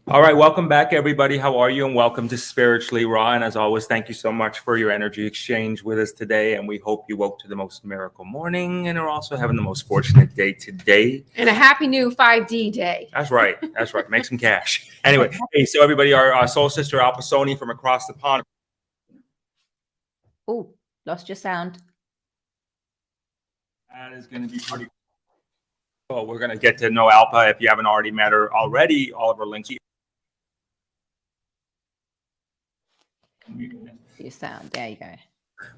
All right, welcome back, everybody. How are you? And welcome to Spiritually Raw. And as always, thank you so much for your energy exchange with us today. And we hope you woke to the most miracle morning and are also having the most fortunate day today. And a happy new 5D day. That's right. That's right. Make some cash. Anyway, hey, so everybody, our soul sister Alpa Soni from across the pond. Oh, lost your sound. That is going to be pretty cool. We're going to get to know Alpa if you haven't already met her already. All of her links. Your sound. There you go.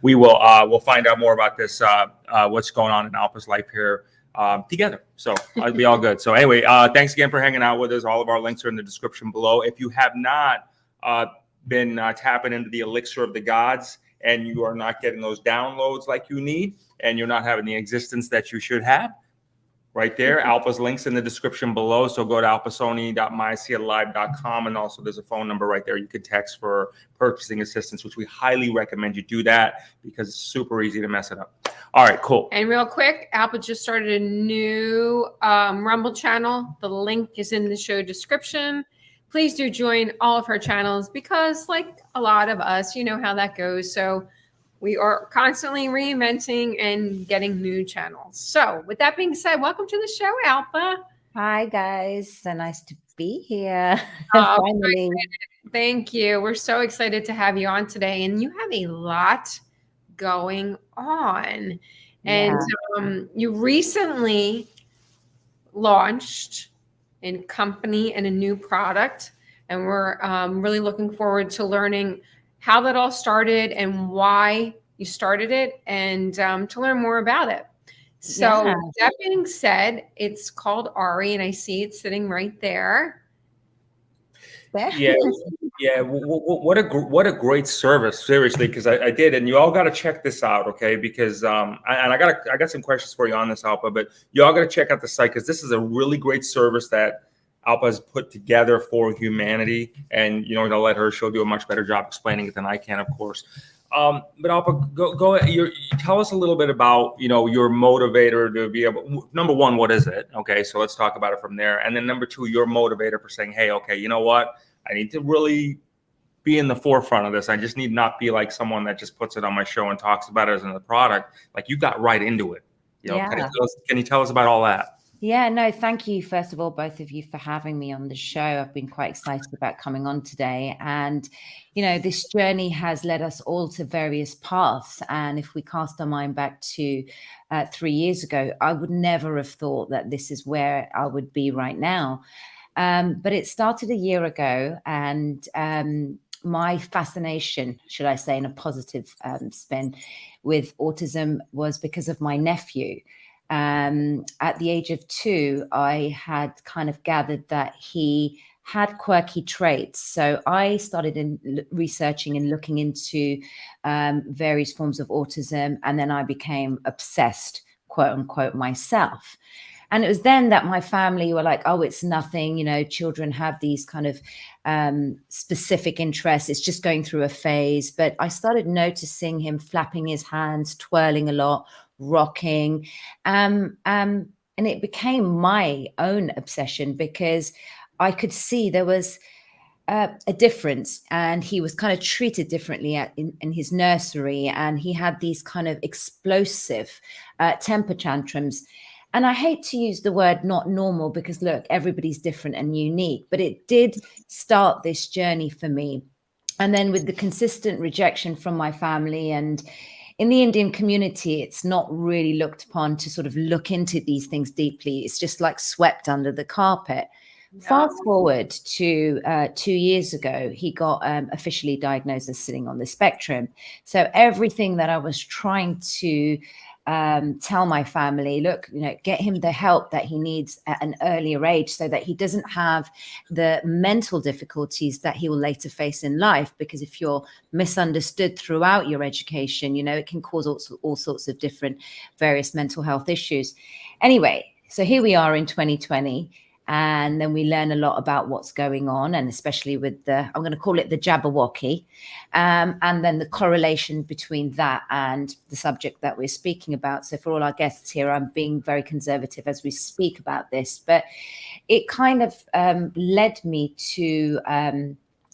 We will we'll find out more about this what's going on in Alpa's life here together, so it'll be all good. So anyway, thanks again for hanging out with us. All of our links are in the description below. If you have not been tapping into the elixir of the gods and you are not getting those downloads like you need and you're not having the existence that you should have, right there, Alpa's links in the description below. So go to alpasoni.myseatlive.com, and also there's a phone number right there you could text for purchasing assistance, which we highly recommend you do that because it's super easy to mess it up. All right, cool. And real quick, Alpa just started a new Rumble channel. The link is in the show description. Please do join all of her channels because, like a lot of us, you know how that goes. So we are constantly reinventing and getting new channels. So with that being said, welcome to the show, Alpa. Hi, guys. So nice to be here. Finally. Thank you. We're so excited to have you on today. And you have a lot going on. And you recently launched a company and a new product. And we're really looking forward to learning how that all started and why you started it, and to learn more about it. So that being said, it's called Ari, and I see it sitting right there. Yeah. What a great service, seriously, because I did, and you all got to check this out, okay? Because I got some questions for you on this, Alpa, but you all got to check out the site because this is a really great service that Alpa has put together for humanity, and I'm gonna let her. She'll do a much better job explaining it than I can, of course. But Alpa, go. You tell us a little bit about your motivator to be able. Number one, what is it? Okay, so let's talk about it from there. And then number two, your motivator for saying, hey, okay, you know what? I need to really be in the forefront of this. I just need not be like someone that just puts it on my show and talks about it as a product. Like you got right into it. Can you tell us about all that? Yeah, no, thank you, first of all, both of you, for having me on the show. I've been quite excited about coming on today. And, this journey has led us all to various paths. And if we cast our mind back to 3 years ago, I would never have thought that this is where I would be right now. But it started a year ago, and my fascination, should I say, in a positive spin with autism was because of my nephew. At the age of 2, I had kind of gathered that he had quirky traits. So I started researching and looking into various forms of autism. And then I became obsessed, quote unquote, myself. And it was then that my family were like, oh, it's nothing, children have these kind of specific interests. It's just going through a phase. But I started noticing him flapping his hands, twirling a lot, rocking. And it became my own obsession because I could see there was a difference, and he was kind of treated differently in his nursery. And he had these kind of explosive temper tantrums. And I hate to use the word not normal because, look, everybody's different and unique, but it did start this journey for me. And then with the consistent rejection from my family, and in the Indian community, it's not really looked upon to sort of look into these things deeply. It's just like swept under the carpet. Yeah. Fast forward to 2 years ago, he got officially diagnosed as sitting on the spectrum. So everything that I was trying to tell my family, look, get him the help that he needs at an earlier age so that he doesn't have the mental difficulties that he will later face in life. Because if you're misunderstood throughout your education, it can cause all sorts of different various mental health issues. Anyway, so here we are in 2020. And then we learn a lot about what's going on, and especially with I'm going to call it the Jabberwocky, and then the correlation between that and the subject that we're speaking about. So for all our guests here, I'm being very conservative as we speak about this, but it kind of led me to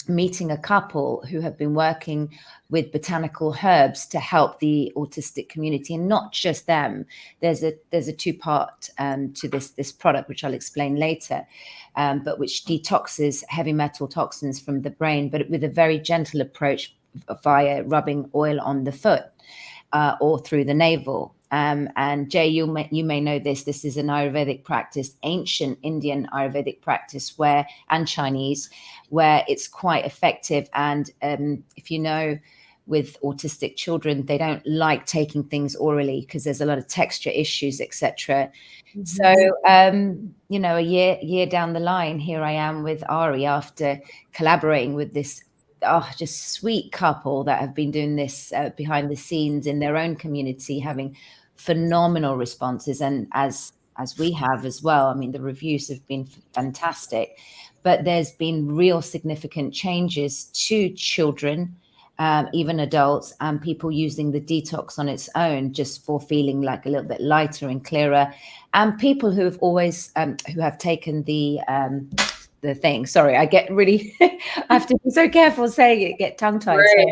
meeting a couple who have been working with botanical herbs to help the autistic community, and not just them. There's a two-part to this product, which I'll explain later, but which detoxes heavy metal toxins from the brain, but with a very gentle approach via rubbing oil on the foot or through the navel. And Jay, you may know this. This is an Ayurvedic practice, ancient Indian Ayurvedic practice, and Chinese, where it's quite effective. And if you know, with autistic children, they don't like taking things orally because there's a lot of texture issues, etc. Mm-hmm. So, you know, a year down the line, here I am with Ari after collaborating with this just sweet couple that have been doing this behind the scenes in their own community, having phenomenal responses, and as we have as well. I mean, the reviews have been fantastic, but there's been real significant changes to children, even adults, and people using the detox on its own just for feeling like a little bit lighter and clearer, and people who have always who have taken the thing. Sorry, I get really I have to be so careful saying it, get tongue-tied. Right.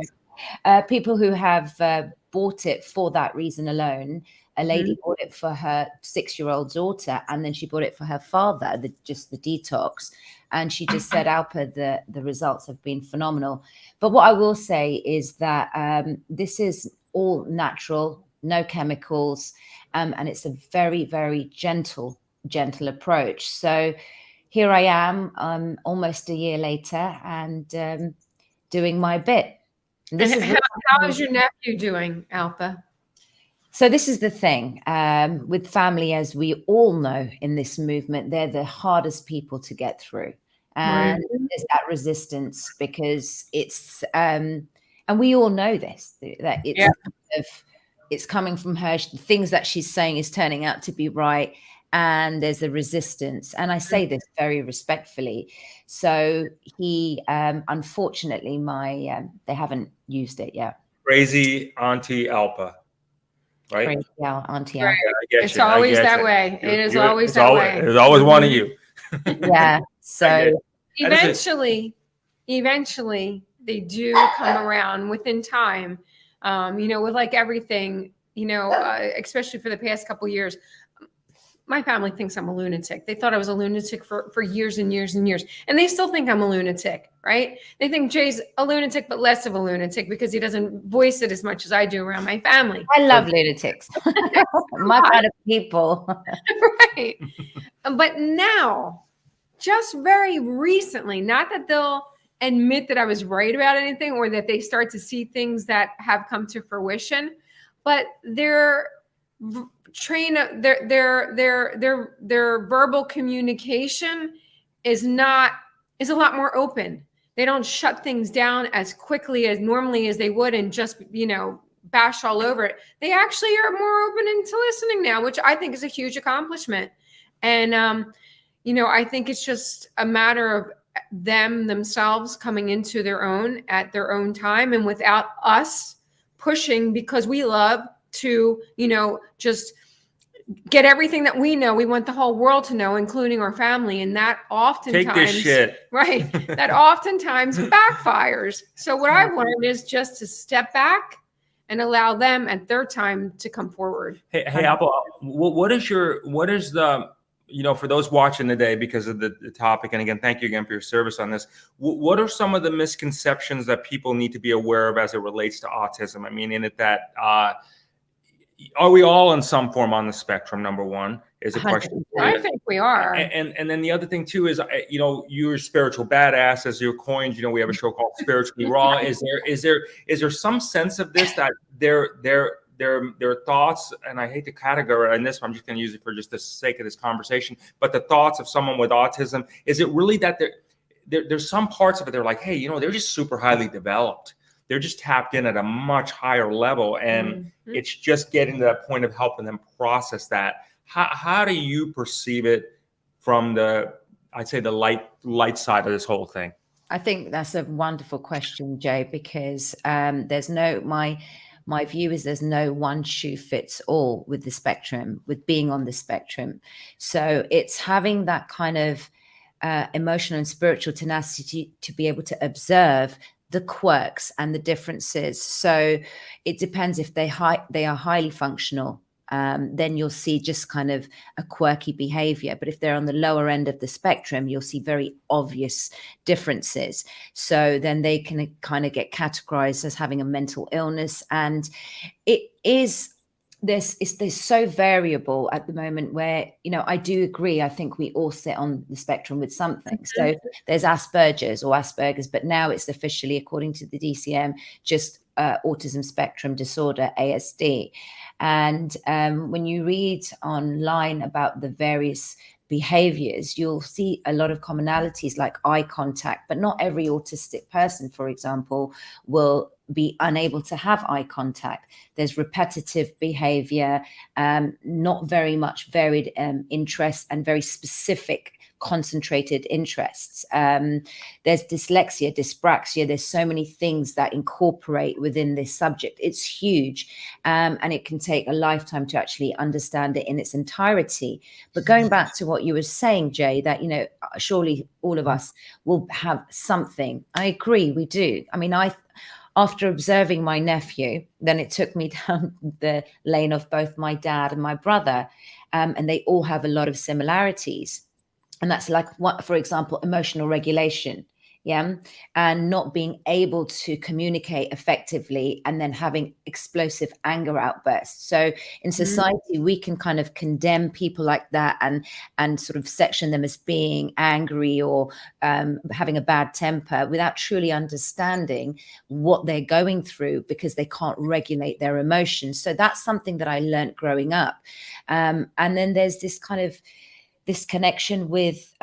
So, people who have bought it for that reason alone. A lady bought it for her 6-year-old daughter, and then she bought it for her father, just the detox. And she just said, Alpa, the results have been phenomenal. But what I will say is that this is all natural, no chemicals, and it's a very, very gentle approach. So here I am, almost a year later, and doing my bit. How is your nephew doing, Alpa? So this is the thing with family, as we all know in this movement, they're the hardest people to get through. And there's that resistance because it's, and we all know this, that it's coming from her. The things that she's saying is turning out to be right. And there's a resistance. And I say this very respectfully. So he, unfortunately, they haven't used it yet. Crazy Auntie Alpa. Right? Crazy Auntie Alpa. Right. It's always that way. It is always that way. There's always one of you. Yeah. So eventually they do come around within time. You know, with like everything, you know, especially for the past couple of years. My family thinks I'm a lunatic. They thought I was a lunatic for years and years and years. And they still think I'm a lunatic, right? They think Jay's a lunatic, but less of a lunatic because he doesn't voice it as much as I do around my family. I love lunatics. My kind of people. Right. But now, just very recently, not that they'll admit that I was right about anything or that they start to see things that have come to fruition, but their verbal communication is a lot more open. They don't shut things down as quickly as normally as they would and just, you know, bash all over it. They actually are more open into listening now, which I think is a huge accomplishment. And, you know, I think it's just a matter of themselves coming into their own at their own time and without us pushing, because we love to, you know, just get everything that we know. We want the whole world to know, including our family. And that oftentimes, take this shit. Right, that oftentimes backfires. So what I've learned is just to step back and allow them at their time to come forward. Hey, Alpa, what is the, you know, for those watching today, because of the topic, and again, thank you again for your service on this. What are some of the misconceptions that people need to be aware of as it relates to autism? I mean, in it that, are we all in some form on the spectrum? Number one is a question. I think we are. And then the other thing too is, you know, you're a spiritual badass, as you're coined. You know, we have a show called Spiritually Raw. Is there some sense of this that their thoughts, and I hate to categorize this, I'm just going to use it for just the sake of this conversation, but the thoughts of someone with autism, is it really that there's some parts of it, they're like, hey, you know, they're just super highly developed. They're just tapped in at a much higher level, and it's just getting to that point of helping them process that. How do you perceive it from I'd say the light side of this whole thing? I think that's a wonderful question, Jay, because there's my my view is there's no one shoe fits all with the spectrum, with being on the spectrum. So it's having that kind of emotional and spiritual tenacity to be able to observe the quirks and the differences. So it depends if they are highly functional. Then you'll see just kind of a quirky behavior. But if they're on the lower end of the spectrum, you'll see very obvious differences. So then they can kind of get categorized as having a mental illness. And there's so variable at the moment where, I do agree. I think we all sit on the spectrum with something. So there's Asperger's, but now it's officially, according to the DCM, just autism spectrum disorder, ASD. And when you read online about the various behaviors, you'll see a lot of commonalities like eye contact, but not every autistic person, for example, will be unable to have eye contact. There's repetitive behavior, not very much varied interests, and very specific concentrated interests. There's dyslexia, dyspraxia. There's so many things that incorporate within this subject. It's huge, and it can take a lifetime to actually understand it in its entirety. But going back to what you were saying, Jay, that, surely all of us will have something. I agree, we do. I mean, after observing my nephew, then it took me down the lane of both my dad and my brother, and they all have a lot of similarities. And that's like, for example, emotional regulation, and not being able to communicate effectively, and then having explosive anger outbursts. So in society, we can kind of condemn people like that and sort of section them as being angry or having a bad temper without truly understanding what they're going through, because they can't regulate their emotions. So that's something that I learned growing up. And then there's this connection with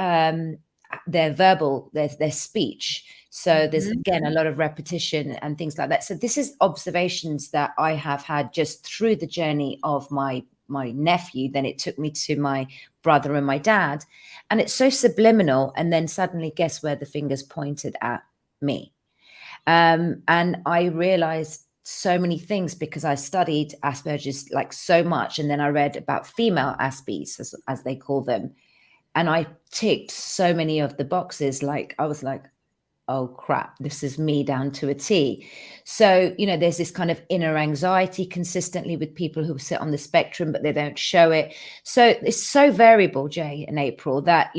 their verbal, their speech. So there's, again, a lot of repetition and things like that. So this is observations that I have had just through the journey of my nephew. Then it took me to my brother and my dad. And it's so subliminal. And then suddenly, guess where the finger's pointed at me? And I realized so many things because I studied Asperger's like so much. And then I read about female Aspies, as they call them. And I ticked so many of the boxes. Like, I was like, oh crap, this is me down to a T. So, there's this kind of inner anxiety consistently with people who sit on the spectrum, but they don't show it. So it's so variable, Jay and April, that,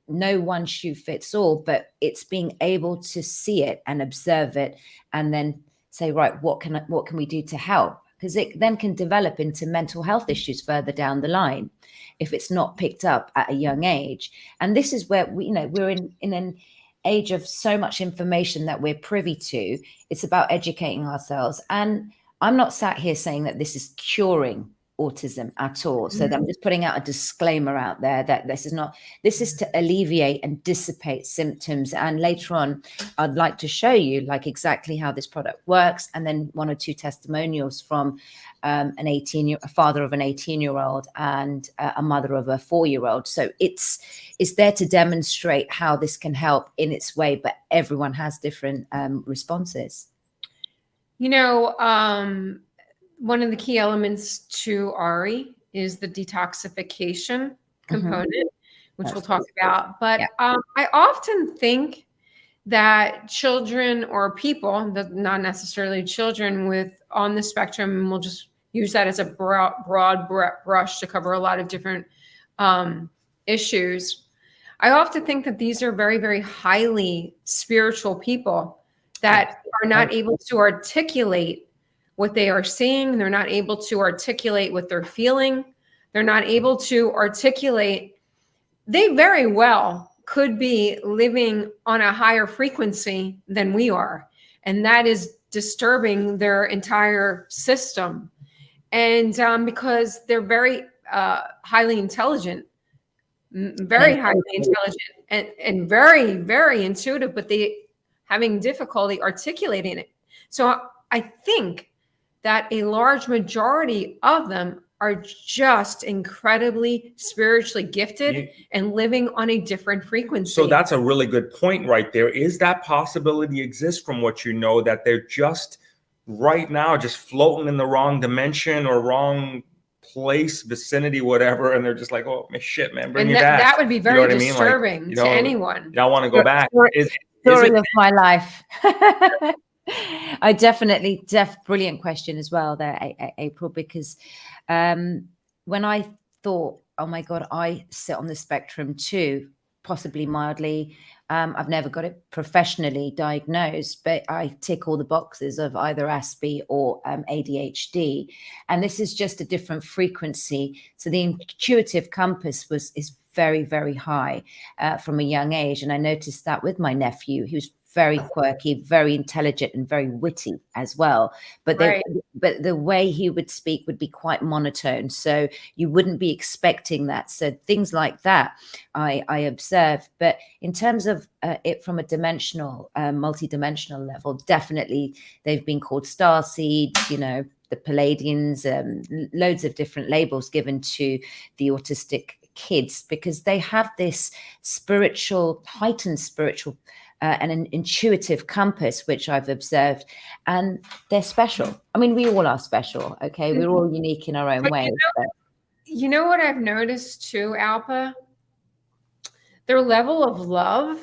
no one shoe fits all, but it's being able to see it and observe it and then say, right, what can we do to help? Because it then can develop into mental health issues further down the line if it's not picked up at a young age. And this is where we're in an age of so much information that we're privy to. It's about educating ourselves. And I'm not sat here saying that this is curing autism at all. So I'm just putting out a disclaimer out there that this is to alleviate and dissipate symptoms. And later on, I'd like to show you like exactly how this product works. And then 1 or 2 testimonials from a father of an 18-year-old and a mother of a 4-year-old. So it's there to demonstrate how this can help in its way, but everyone has different responses. One of the key elements to ARI is the detoxification component, which we'll talk about. But I often think that children or people, not necessarily children on the spectrum, and we'll just use that as a broad brush to cover a lot of different issues. I often think that these are very, very highly spiritual people that are not able to articulate what they are seeing. They're not able to articulate what they're feeling. They're not able to articulate. They very well could be living on a higher frequency than we are. And that is disturbing their entire system. And because they're very highly intelligent, and very, very intuitive, but they having difficulty articulating it. So I think that a large majority of them are just incredibly spiritually gifted and living on a different frequency. So that's a really good point right there. Is that possibility exists from what that they're just right now just floating in the wrong dimension or wrong place, vicinity, whatever, and they're just like, oh shit, man, bring me back. That would be very disturbing Like, to anyone. I want to go back. Story of my life. I definitely, brilliant question as well there, April, because when I thought, oh my God, I sit on the spectrum too, possibly mildly. I've never got it professionally diagnosed, but I tick all the boxes of either ASPI or ADHD. And this is just a different frequency. So the intuitive compass is very, very high from a young age. And I noticed that with my nephew, who's very quirky, very intelligent, and very witty as well. But but the way he would speak would be quite monotone. So you wouldn't be expecting that. So things like that I observed. But in terms of it from a dimensional, multi-dimensional level, definitely they've been called star seeds, you know, the Palladians, loads of different labels given to the autistic kids, because they have this heightened spiritual and an intuitive compass, which I've observed, and they're special. I mean, we all are special, okay? We're all unique in our own ways. You know what I've noticed too, Alpa? Their level of love,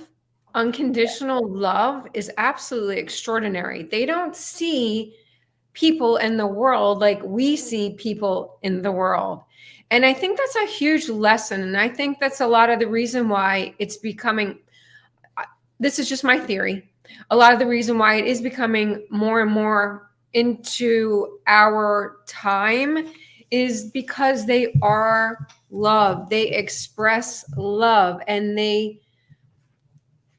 unconditional love, is absolutely extraordinary. They don't see people in the world like we see people in the world. And I think that's a huge lesson. And I think that's a lot of the reason why it's becoming, this is just my theory, a lot of the reason why it is becoming more and more into our time is because they are love. They express love, and they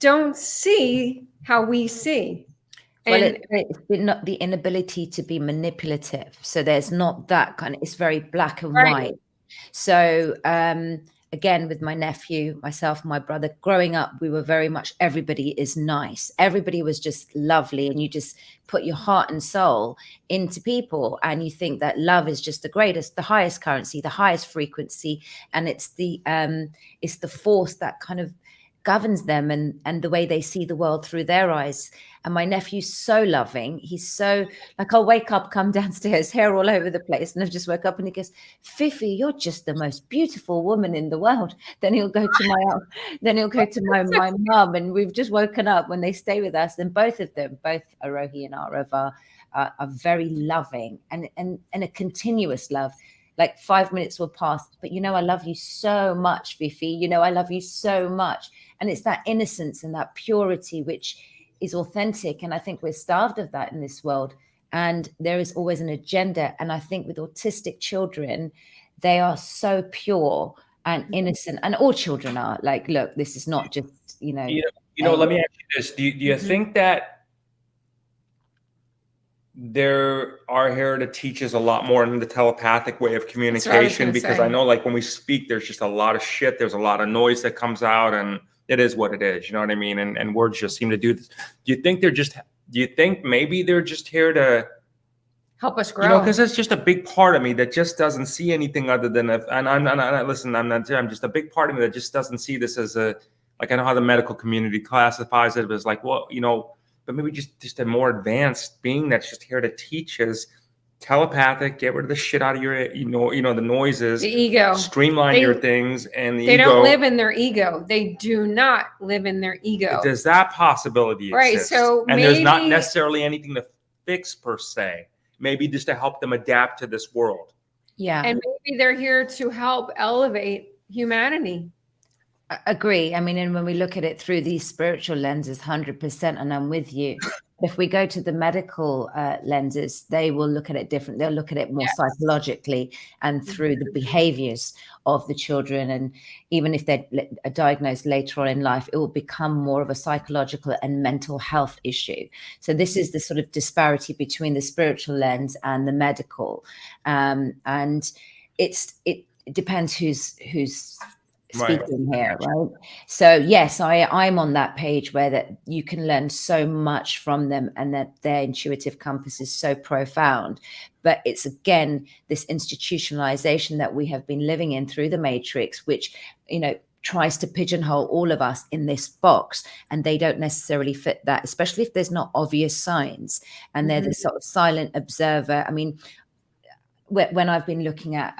don't see how we see. Well, it's not the inability to be manipulative. So there's not that kind of, it's very black and white. So again, with my nephew, myself, my brother, growing up, we were very much, everybody is nice. Everybody was just lovely. And you just put your heart and soul into people. And you think that love is just the greatest, the highest currency, the highest frequency. And it's the force that kind of governs them and the way they see the world through their eyes. And my nephew's so loving. He's so, like, I'll wake up, come downstairs, hair all over the place. And I've just woke up and he goes, Fifi, you're just the most beautiful woman in the world. Then he'll go to my mum, and we've just woken up when they stay with us. And both of them, both Arohi and Arava, are very loving and a continuous love. Like 5 minutes will pass, but you know, I love you so much, Fifi. You know, I love you so much. And it's that innocence and that purity, which is authentic. And I think we're starved of that in this world. And there is always an agenda. And I think with autistic children, they are so pure and innocent. And all children are like, look, this is not just, you know. Let me ask you this. Do you think that there are here to teach us a lot more in the telepathic way of communication? Because I know, like, when we speak, there's just a lot of shit. There's a lot of noise that comes out, and it is what it is. You know what I mean? And words just seem to do this. Do you think maybe they're just here to help us grow? You know, because it's just a big part of me that just doesn't see anything other than I'm just a big part of me that just doesn't see this as a, like, I know how the medical community classifies it, but it's like, well, you know, but maybe just a more advanced being that's just here to teach us telepathic, get rid of the shit out of your, you know, the noises, the ego, streamline your things, and they don't live in their ego. They do not live in their ego. Does that possibility exist? So and there's not necessarily anything to fix per se. Maybe just to help them adapt to this world. Yeah. And maybe they're here to help elevate humanity. I agree. I mean, and when we look at it through these spiritual lenses, 100%, and I'm with you. If we go to the medical lenses, they will look at it different. They'll look at it more psychologically and through the behaviors of the children. And even if they're diagnosed later on in life, it will become more of a psychological and mental health issue. So this is the sort of disparity between the spiritual lens and the medical. And it depends who's speaking here, right? So yes, I'm on that page where that you can learn so much from them, and that their intuitive compass is so profound. But it's again this institutionalization that we have been living in through the Matrix, which, you know, tries to pigeonhole all of us in this box, and they don't necessarily fit that, especially if there's not obvious signs and they're the sort of silent observer. I mean, when I've been looking at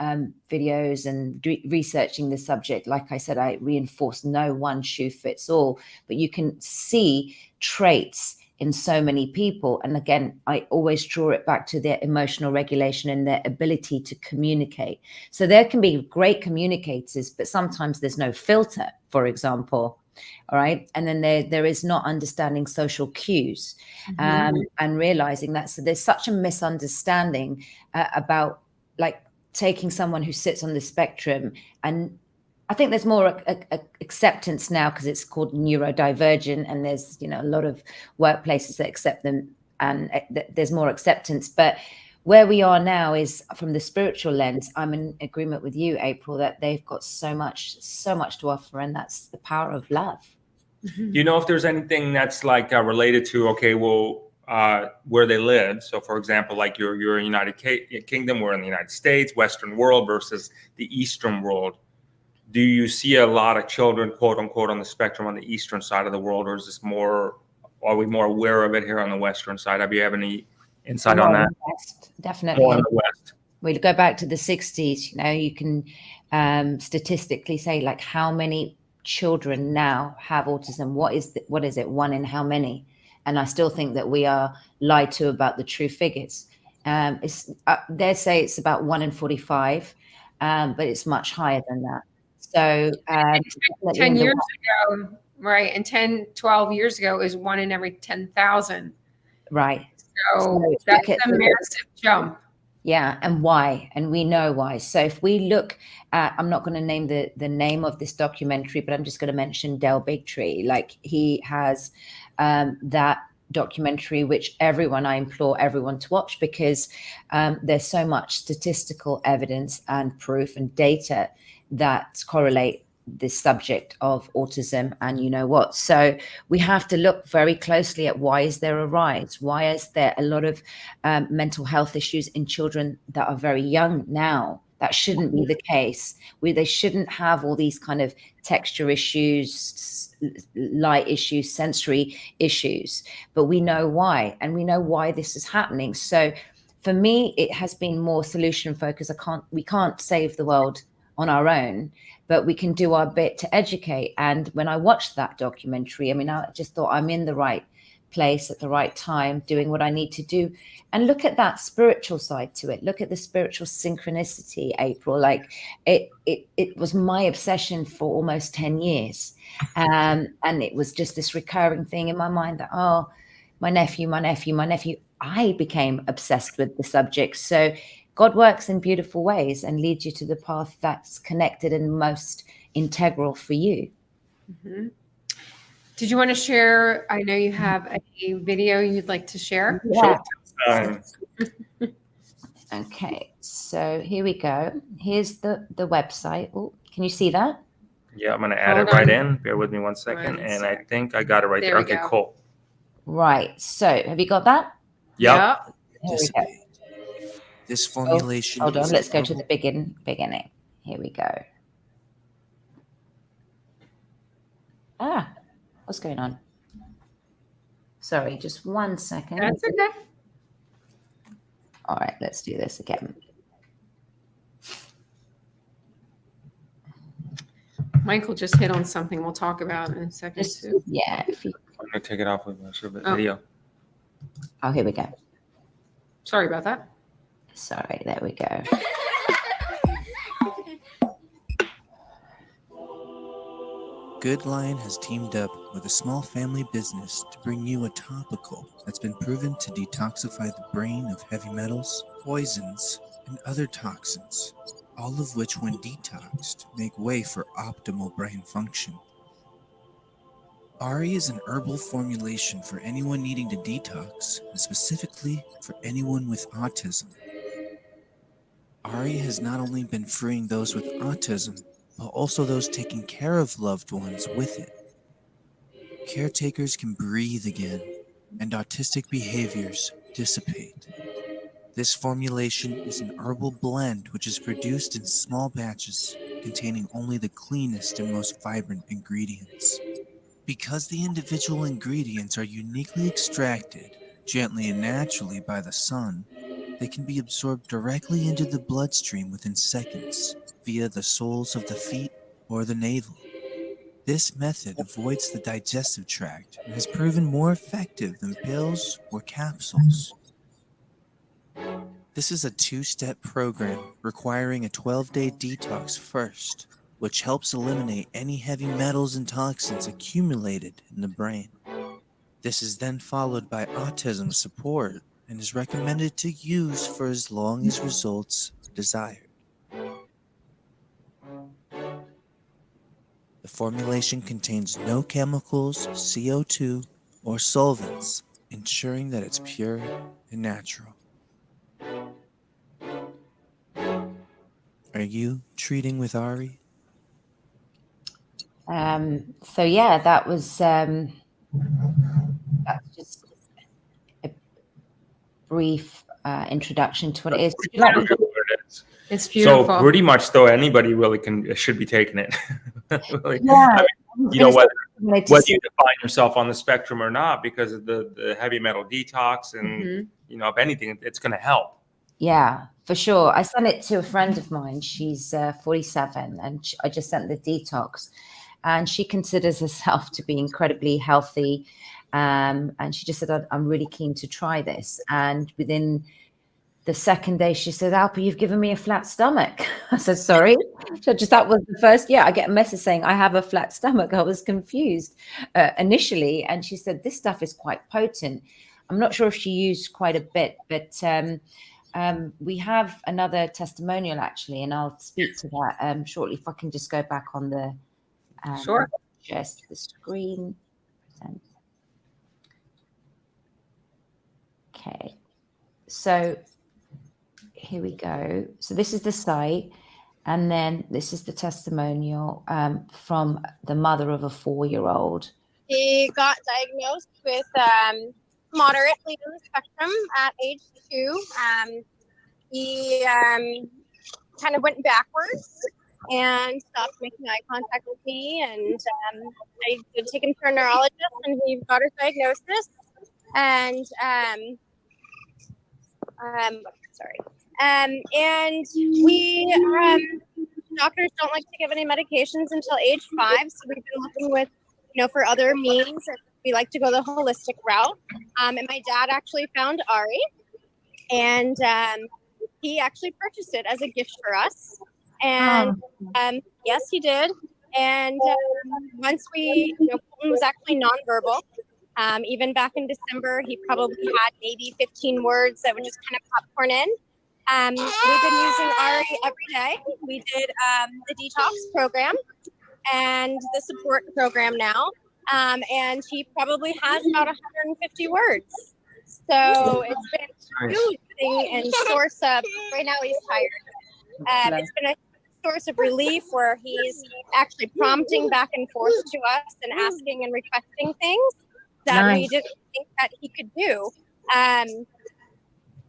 videos and researching the subject, like I said, I reinforce no one shoe fits all, but you can see traits in so many people. And again, I always draw it back to their emotional regulation and their ability to communicate. So there can be great communicators, but sometimes there's no filter, for example. All right. And then there is not understanding social cues, and realizing that. So there's such a misunderstanding about like taking someone who sits on the spectrum, and I think there's more acceptance now because it's called neurodivergent, and there's, you know, a lot of workplaces that accept them, and there's more acceptance. But where we are now is from the spiritual lens. I'm in agreement with you, April, that they've got so much to offer, and that's the power of love. Do you know if there's anything that's like related to, okay, well, where they live? So for example, like you're in United Kingdom, we're in the United States, Western world versus the Eastern world. Do you see a lot of children, quote unquote, on the spectrum on the Eastern side of the world, or is this more, are we more aware of it here on the Western side? Have you have any insight on that? West, definitely. More in the West. We go back to the 60s, you know, you can statistically say like how many children now have autism. What is it? One in how many? And I still think that we are lied to about the true figures. They say it's about 1 in 45, but it's much higher than that. So 10 years ago, right, and 10, 12 years ago is 1 in every 10,000. Right. So that's a massive jump. Yeah, and why? And we know why. So if we look at, I'm not going to name the name of this documentary, but I'm just going to mention Del Bigtree. Like he has that documentary, which I implore everyone to watch, because there's so much statistical evidence and proof and data that correlate this subject of autism. And you know what? So we have to look very closely at why is there a rise? Why is there a lot of mental health issues in children that are very young now? That shouldn't be the case. They shouldn't have all these kind of texture issues, light issues, sensory issues. But we know why, and we know why this is happening. So for me, it has been more solution focused. We can't save the world on our own, but we can do our bit to educate. And when I watched that documentary, I mean, I just thought I'm in the right place at the right time, doing what I need to do. And look at that spiritual side to it. Look at the spiritual synchronicity, April. Like it was my obsession for almost 10 years. And it was just this recurring thing in my mind that, oh, my nephew. I became obsessed with the subject. So God works in beautiful ways and leads you to the path that's connected and most integral for you. Mm-hmm. Did you want to share? I know you have a video you'd like to share. Yeah. Okay, so here we go. Here's the website. Oh, can you see that? Yeah, I'm going to add it right in. Bear with me 1 second. And I think I got it right there. Okay, cool. Right. So have you got that? Yep. This formulation. Hold on. Let's go to the beginning. Here we go. What's going on? Sorry, just 1 second. That's okay. All right, let's do this again. Michael just hit on something we'll talk about in a second. Yeah. I'm going to take it off with the video. Oh, here we go. Sorry about that. Sorry, there we go. Good Lion has teamed up with a small family business to bring you a topical that's been proven to detoxify the brain of heavy metals, poisons, and other toxins, all of which, when detoxed, make way for optimal brain function. Ari is an herbal formulation for anyone needing to detox, and specifically for anyone with autism. Ari has not only been freeing those with autism, but also those taking care of loved ones with it. Caretakers can breathe again, and autistic behaviors dissipate. This formulation is an herbal blend which is produced in small batches containing only the cleanest and most vibrant ingredients. Because the individual ingredients are uniquely extracted gently and naturally by the sun, they can be absorbed directly into the bloodstream within seconds via the soles of the feet or the navel. This method avoids the digestive tract and has proven more effective than pills or capsules. This is a 2-step program requiring a 12-day detox first, which helps eliminate any heavy metals and toxins accumulated in the brain. This is then followed by autism support and is recommended to use for as long as results are desired. The formulation contains no chemicals, CO2, or solvents, ensuring that it's pure and natural. Are you treating with Ari? So yeah, that's just a brief introduction to what it is. It's beautiful. So pretty much, though, anybody really should be taking it. Really. Yeah. Whether you define yourself on the spectrum or not, because of the heavy metal detox, and if anything, it's going to help. Yeah, for sure. I sent it to a friend of mine. She's 47, and I just sent the detox, and she considers herself to be incredibly healthy. And she just said, I'm really keen to try this. And within the second day, she said, Alpa, you've given me a flat stomach. I said, sorry. So that was the first, I get a message saying I have a flat stomach. I was confused initially. And she said, this stuff is quite potent. I'm not sure if she used quite a bit, but we have another testimonial actually, and I'll speak to that shortly. If I can just go back on the sure, just the screen. Okay, so here we go. So this is the site, and then this is the testimonial from the mother of a 4-year-old. He got diagnosed with moderately on the spectrum at age 2. He kind of went backwards and stopped making eye contact with me, and I did take him to a neurologist, and he got his diagnosis. And and we doctors don't like to give any medications until age 5, so we've been looking with for other means. We like to go the holistic route. And my dad actually found Ari, and he actually purchased it as a gift for us. And yes, he did. And once we, Colton was actually nonverbal. Even back in December, he probably had maybe 15 words that would just kind of popcorn in. We've been using Ari every day. We did the detox program and the support program now. And he probably has about 150 words. So it's been a huge thing and source of, right now he's tired. It's been a source of relief where he's actually prompting back and forth to us and asking and requesting things that we didn't think that he could do.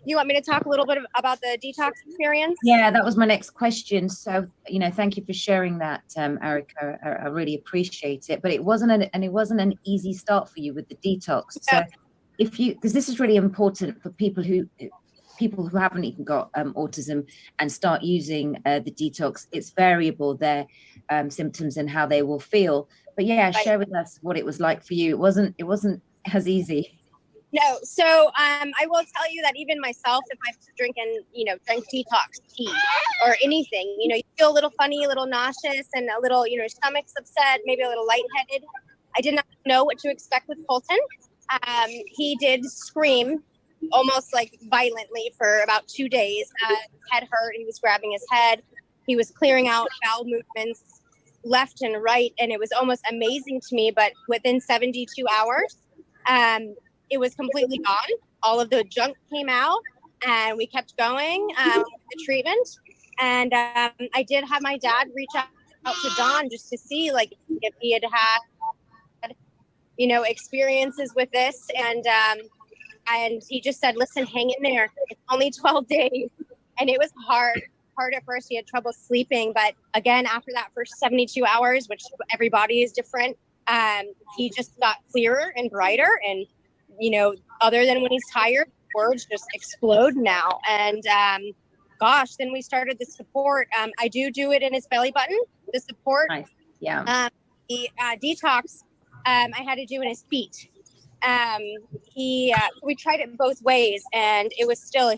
You want me to talk a little bit about the detox experience? Yeah, that was my next question. So, thank you for sharing that, Erica. I really appreciate it. But it wasn't an easy start for you with the detox. So, because this is really important for people who haven't even got autism and start using the detox. It's variable, their symptoms and how they will feel. But share with us what it was like for you. It wasn't as easy. No, so I will tell you that even myself, if I was drinking, drink detox tea or anything, you feel a little funny, a little nauseous, and a little, stomach's upset, maybe a little lightheaded. I did not know what to expect with Colton. He did scream almost like violently for about 2 days. His head hurt. He was grabbing his head. He was clearing out bowel movements left and right, and it was almost amazing to me. But within 72 hours, it was completely gone. All of the junk came out, and we kept going with the treatment. And I did have my dad reach out to Don just to see, if he had experiences with this. And he just said, listen, hang in there. It's only 12 days. And it was hard hard at first. He had trouble sleeping, but again, after that first 72 hours, which everybody is different, he just got clearer and brighter. And, you know, other than when he's tired, words just explode now. And gosh, then we started the support. I do it in his belly button, the support. Nice. Yeah. The detox, I had to do in his feet. We tried it both ways, and it was still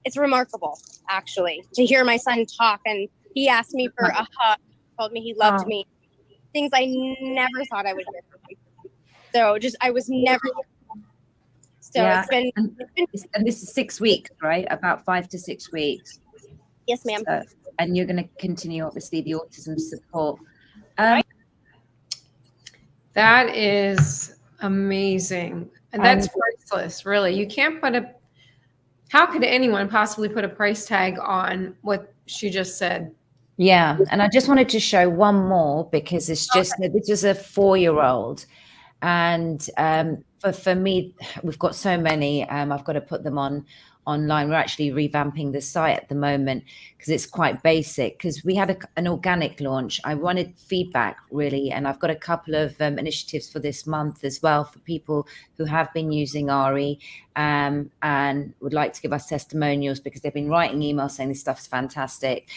it's remarkable, actually, to hear my son talk. And he asked me for a hug, told me he loved me, things I never thought I would hear from him. So I was never. So yeah. it's been, and this is 6 weeks, right? About 5 to 6 weeks. Yes, ma'am. So, and you're going to continue, obviously, the autism support. That is amazing. And that's priceless, really. You can't how could anyone possibly put a price tag on what she just said? Yeah. And I just wanted to show one more, because it's just, this is a 4-year-old. And for me, we've got so many, I've got to put them online. We're actually revamping the site at the moment because it's quite basic, because we had an organic launch. I wanted feedback, really, and I've got a couple of initiatives for this month as well for people who have been using Ari and would like to give us testimonials, because they've been writing emails saying this stuff is fantastic,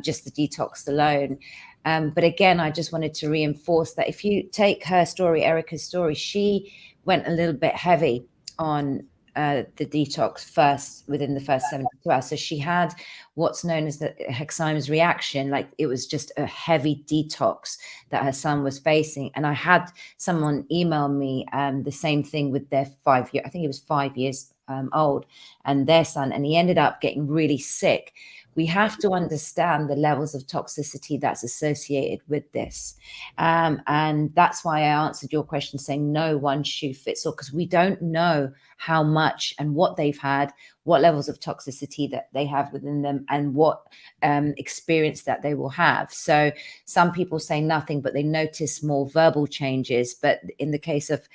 just the detox alone. But again, I just wanted to reinforce that if you take her story, Erica's story, she went a little bit heavy on the detox within the first 72 hours. So she had what's known as the Herxheimer's reaction. Like, it was just a heavy detox that her son was facing. And I had someone email me the same thing with their 5 year, I think it was 5 years old, and their son, and he ended up getting really sick. We have to understand the levels of toxicity that's associated with this. And that's why I answered your question saying no one shoe fits all, because we don't know how much and what they've had, what levels of toxicity that they have within them, and what experience that they will have. So some people say nothing, but they notice more verbal changes. But in the case of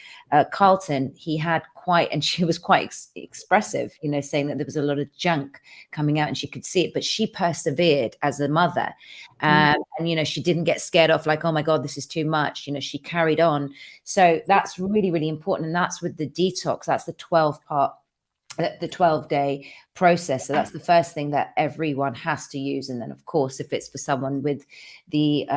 Carlton, he had and she was quite expressive, you know, saying that there was a lot of junk coming out and she could see it, but she persevered as a mother. And, you know, she didn't get scared off like, oh my God, this is too much. You know, she carried on. So that's really, really important. And that's with the detox. That's the 12-day process. So that's the first thing that everyone has to use. And then, of course, if it's for someone with the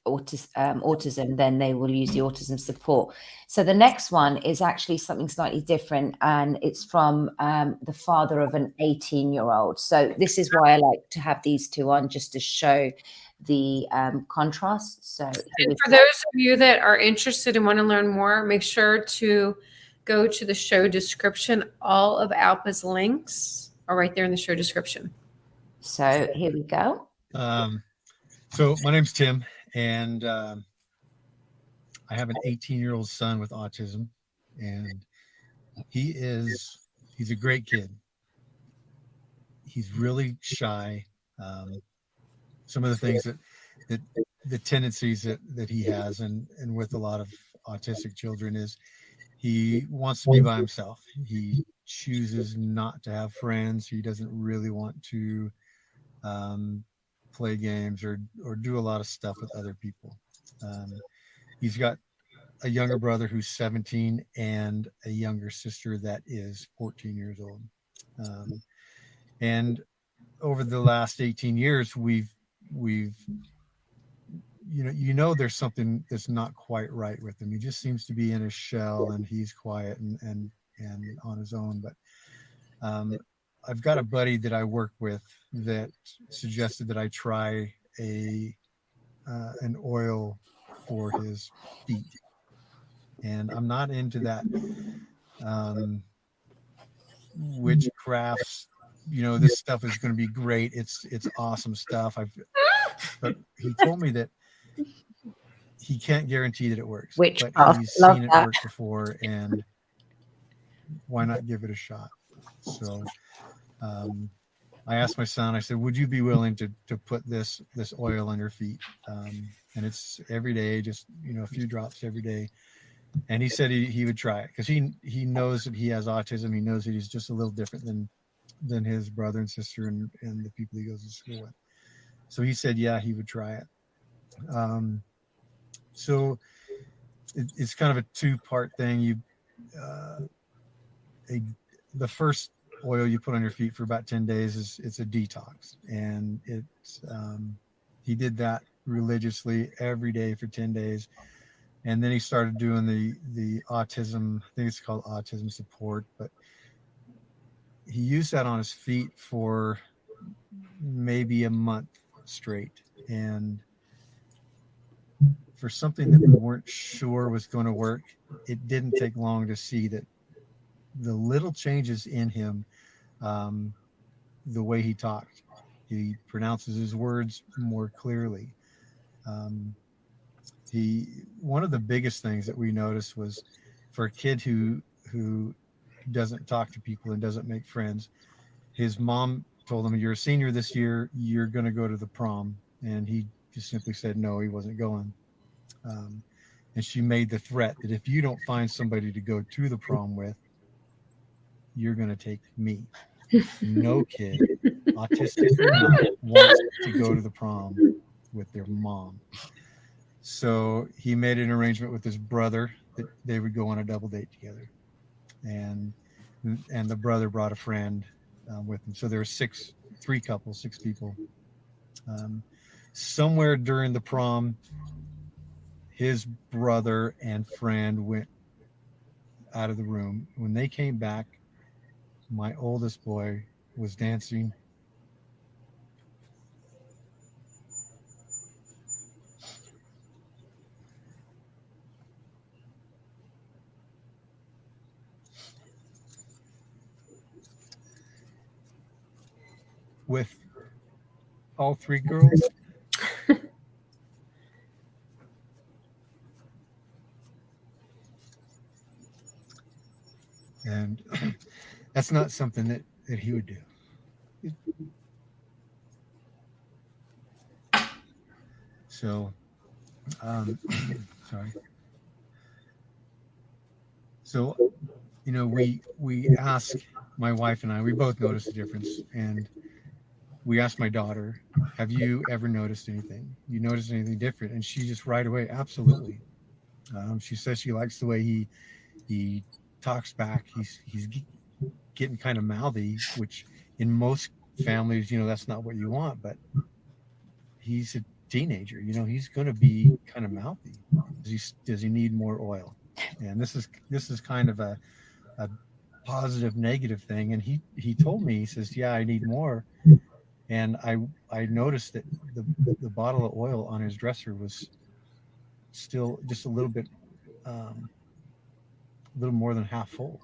autism, then they will use the autism support. So the next one is actually something slightly different, and it's from the father of an 18-year-old. So this is why I like to have these two on, just to show the contrast. So, and for those of you that are interested and want to learn more, make sure to go to the show description. All of Alpa's links are right there in the show description. So here we go. So my name's Tim, and I have an 18-year-old son with autism, and he's a great kid. He's really shy. Some of the things that the tendencies that he has, and with a lot of autistic children, is he wants to be by himself. He chooses not to have friends. He doesn't really want to play games or do a lot of stuff with other people. He's got a younger brother who's 17 and a younger sister that is 14 years old. And over the last 18 years, we've there's something that's not quite right with him. He just seems to be in his shell, and he's quiet and on his own. But I've got a buddy that I work with that suggested that I try an oil for his feet, and I'm not into that witchcrafts. You know, this stuff is going to be great. It's awesome stuff. But he told me that he can't guarantee that it works. But he's seen it work before, and why not give it a shot? So I asked my son, I said, would you be willing to put this oil on your feet? And it's every day, just, a few drops every day. And he said he would try it, because he knows that he has autism. He knows that he's just a little different than than his brother and sister and the people he goes to school with. So he said, yeah, he would try it. So it's kind of a two-part thing. The first oil you put on your feet for about 10 days it's a detox, and he did that religiously every day for 10 days. And then he started doing the autism, I think it's called autism support, but he used that on his feet for maybe a month straight. And for something that we weren't sure was going to work, it didn't take long to see that the little changes in him, the way he talked, he pronounces his words more clearly. One of the biggest things that we noticed was for a kid who doesn't talk to people and doesn't make friends, his mom told him, "You're a senior this year, you're going to go to the prom." And he just simply said no, he wasn't going. And she made the threat that if you don't find somebody to go to the prom with, you're going to take me. No kid, autistic or not, wants to go to the prom with their mom. So he made an arrangement with his brother that they would go on a double date together. And the brother brought a friend with him. So there were six people. Somewhere during the prom, his brother and friend went out of the room. When they came back, my oldest boy was dancing. With all three girls. And that's not something that he would do. So, sorry. So, we ask, my wife and I, we both noticed a difference. And we asked my daughter, have you ever noticed anything? You noticed anything different? And she just right away, absolutely. She says she likes the way he talks back. He's getting kind of mouthy, which in most families, that's not what you want, but he's a teenager, he's going to be kind of mouthy. Does he need more oil? And this is kind of a positive negative thing. And he told me, he says, yeah, I need more. And I noticed that the bottle of oil on his dresser was still just a little bit a little more than half full.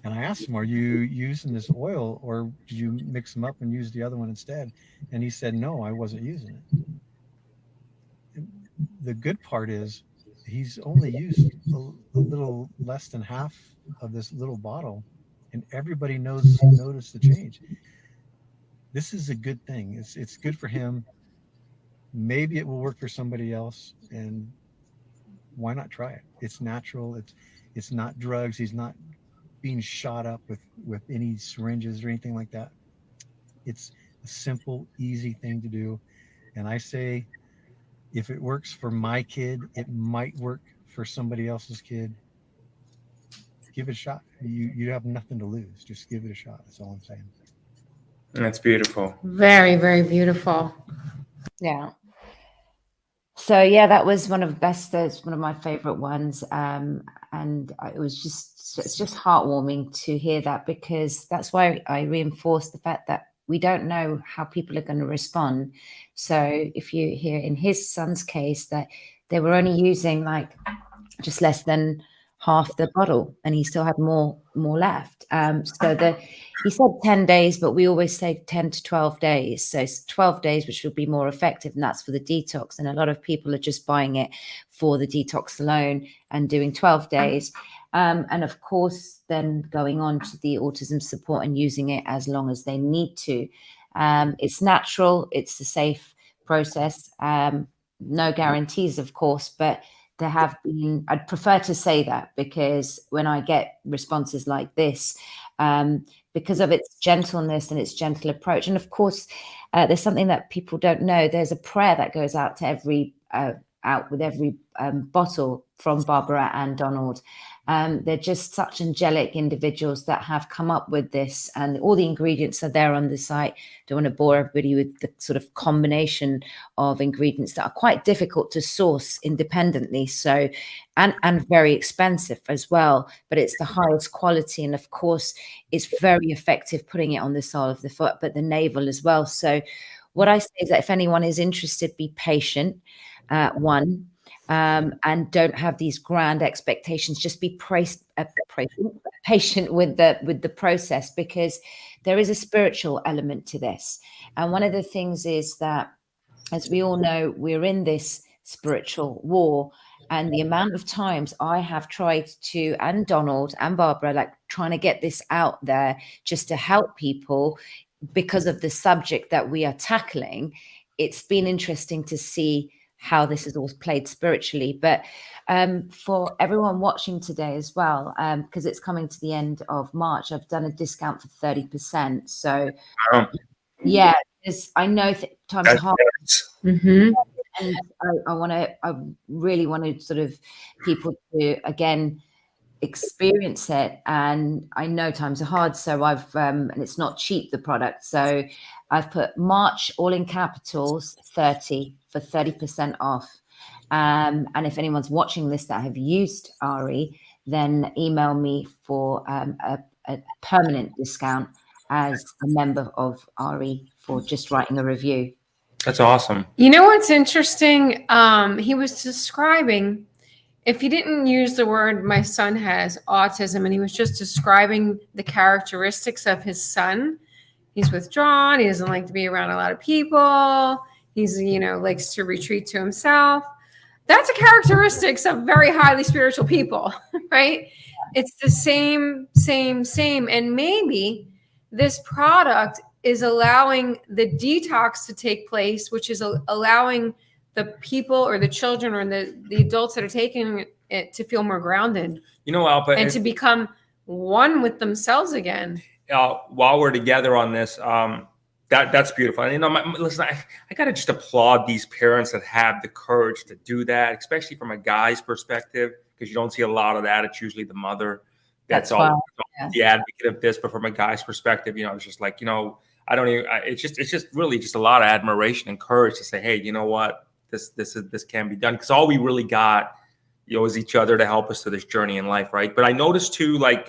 And I asked him, are you using this oil, or did you mix them up and use the other one instead? And he said, no, I wasn't using it. The good part is he's only used a little less than half of this little bottle, and everybody noticed the change. This is a good thing. It's good for him. Maybe it will work for somebody else, and why not try it? It's natural. It's not drugs. He's not being shot up with any syringes or anything like that. It's a simple, easy thing to do. And I say, if it works for my kid, it might work for somebody else's kid. Give it a shot. You have nothing to lose. Just give it a shot. That's all I'm saying. That's beautiful. Very, very beautiful. Yeah. So yeah, that was one of the best. That's one of my favorite ones. And it's just heartwarming to hear that, because that's why I reinforce the fact that we don't know how people are going to respond. So if you hear in his son's case that they were only using like just less than half the bottle, and he still had more left. He said 10 days, but we always say 10 to 12 days. So it's 12 days, which will be more effective, and that's for the detox. And a lot of people are just buying it for the detox alone and doing 12 days. And of course, then going on to the autism support and using it as long as they need to. It's natural. It's a safe process. No guarantees, of course, but there have been, I'd prefer to say that, because when I get responses like this, because of its gentleness and its gentle approach. And of course, there's something that people don't know. There's a prayer that goes out to every out with every bottle from Barbara and Donald. They're just such angelic individuals that have come up with this, and all the ingredients are there on the site. Don't want to bore everybody with the sort of combination of ingredients that are quite difficult to source independently, so and very expensive as well, but it's the highest quality, and of course it's very effective putting it on the sole of the foot, but the navel as well. So what I say is that if anyone is interested, be patient. And don't have these grand expectations. Just be patient with the process, because there is a spiritual element to this. And one of the things is that, as we all know, we're in this spiritual war. And the amount of times I have tried to, and Donald and Barbara, like trying to get this out there just to help people because of the subject that we are tackling, it's been interesting to see how this is all played spiritually. But for everyone watching today as well, because it's coming to the end of March, I've done a discount for 30%. So yeah, I know times are hard. Mm-hmm. And I really want to sort of people to, again, experience it. And I know times are hard, so I've and it's not cheap, the product, so I've put March all in capitals 30 for 30% off. And if anyone's watching this that have used Ari, then email me for a permanent discount as a member of Ari for just writing a review. That's awesome. You know what's interesting? He was describing, if he didn't use the word "my son has autism," and he was just describing the characteristics of his son. He's withdrawn. He doesn't like to be around a lot of people. He's, likes to retreat to himself. That's a characteristics of very highly spiritual people, right? It's the same. And maybe this product is allowing the detox to take place, which is allowing the people or the children or the adults that are taking it to feel more grounded. Alpa, and to become one with themselves again. While we're together on this, that's beautiful. And, listen, I got to just applaud these parents that have the courage to do that, especially from a guy's perspective, because you don't see a lot of that. It's usually the mother that's all the advocate of this. But from a guy's perspective, it's just like, I don't even, it's just really just a lot of admiration and courage to say, hey, you know what, this can be done. Because all we really got, is each other to help us through this journey in life, right? But I noticed too, like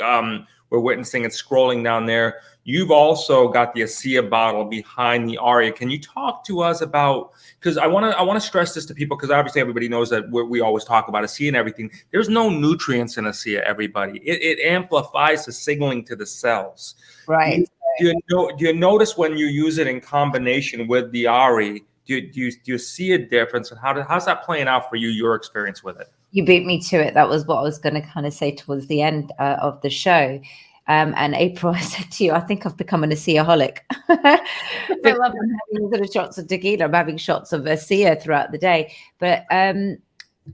we're witnessing and scrolling down there, you've also got the ASEA bottle behind the Aria. Can you talk to us about, because I want to stress this to people, because obviously everybody knows that we always talk about ASEA and everything. There's no nutrients in ASEA, everybody. It amplifies the signaling to the cells. Right. Do you notice when you use it in combination with the Ari, do you see a difference? And how's that playing out for you, your experience with it? You beat me to it. That was what I was going to kind of say towards the end of the show. And April, I said to you, I think I've become an ASEA-holic. I love having sort of shots of tequila. I'm having shots of ASEA throughout the day. But